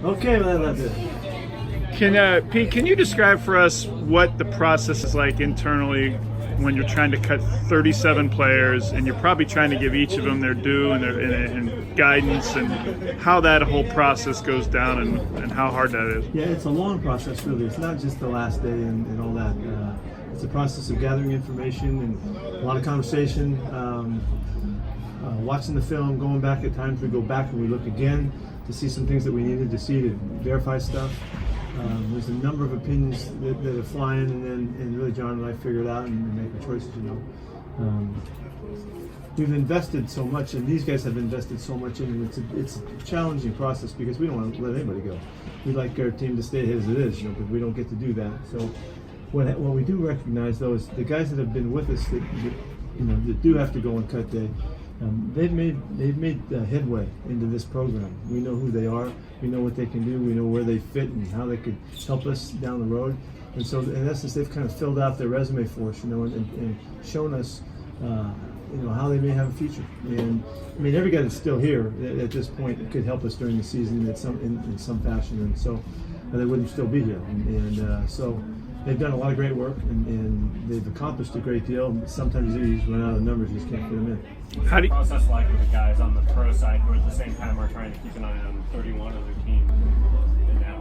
Okay, well, that's it. Pete, can you describe for us what the process is like internally when you're trying to cut 37 players and you're probably trying to give each of them their due and guidance, and how that whole process goes down and how hard that is? Yeah, it's a long process, really. It's not just the last day and all that. It's a process of gathering information and a lot of conversation, watching the film, going back at times. We go back and we look again to see some things that we needed to see to verify stuff. There's a number of opinions that are flying, and really John and I figure it out and make the choices, We've invested so much, and these guys have invested so much in it. It's a challenging process because we don't want to let anybody go. We like our team to stay as it is, but we don't get to do that. So what we do recognize, though, is the guys that have been with us that do have to go on cut day. They've made headway into this program. We know who they are. We know what they can do. We know where they fit and how they could help us down the road. And so, in essence, they've kind of filled out their resume for us, and shown us, how they may have a future. And I mean, every guy that's still here at this point could help us during the season in some fashion, and so they wouldn't still be here. So. They've done a lot of great work, and they've accomplished a great deal. Sometimes you just run out of numbers, you just can't fit them in. How do you process like with the guys on the pro side who at the same time are trying to keep an eye on 31 other teams?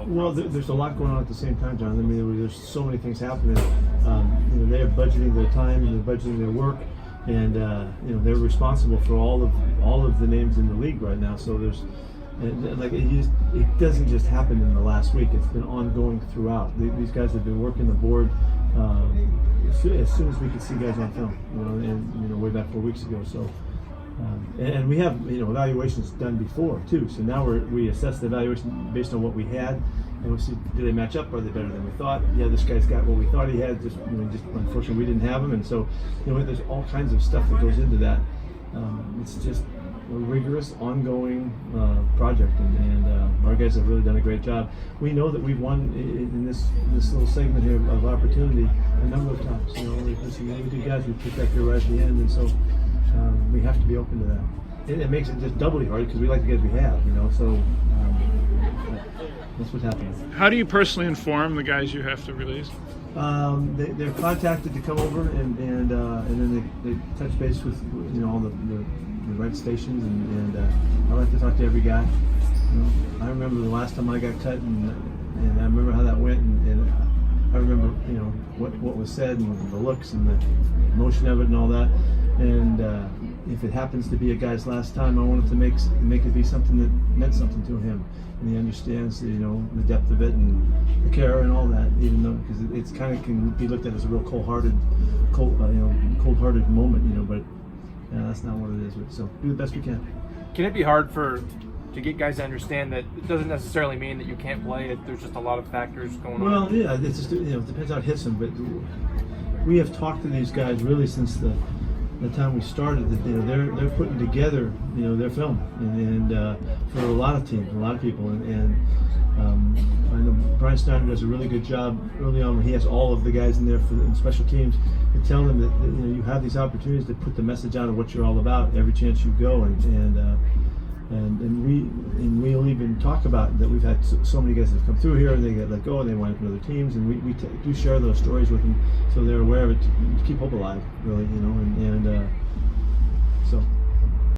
Well, there's a lot going on at the same time, John. I mean, there's so many things happening. They're budgeting their time and they're budgeting their work, and they're responsible for all of the names in the league right now. So it doesn't just happen in the last week. It's been ongoing throughout. These guys have been working the board as soon as we could see guys on film, and way back 4 weeks ago. So, and we have evaluations done before too. So now we assess the evaluation based on what we had, and we see, do they match up? Are they better than we thought? Yeah, this guy's got what we thought he had. Just unfortunately we didn't have him, and so there's all kinds of stuff that goes into that. It's just a rigorous, ongoing project, and our guys have really done a great job. We know that we've won in this little segment here of opportunity a number of times. We do guys, we pick that here right at the end, and so we have to be open to that. It makes it just doubly hard because we like the guys we have, so that's what's happening. How do you personally inform the guys you have to release? They're contacted to come over, and then they touch base with all the right stations, and I like to talk to every guy. I remember the last time I got cut, and I remember how that went, and I remember what was said and the looks and the emotion of it and all that. And if it happens to be a guy's last time, I wanted to make it be something that meant something to him, and he understands the depth of it and the care and all that. Even though because it's kind of can be looked at as a real cold-hearted moment, but that's not what it is. So do the best we can. Can it be hard to get guys to understand that it doesn't necessarily mean that you can't play? There's just a lot of factors going on. Well, yeah, it's just it depends how it hits them. But we have talked to these guys really since the time we started. That they're putting together their film, and for a lot of teams, a lot of people, and I know Brian Snyder does a really good job early on when he has all of the guys in there in special teams, and telling them that you have these opportunities to put the message out of what you're all about every chance you go, and we'll even talk about that. We've had so many guys that have come through here and they get let go and they wind up in other teams, and we do share those stories with them so they're aware of it to keep hope alive, really, so.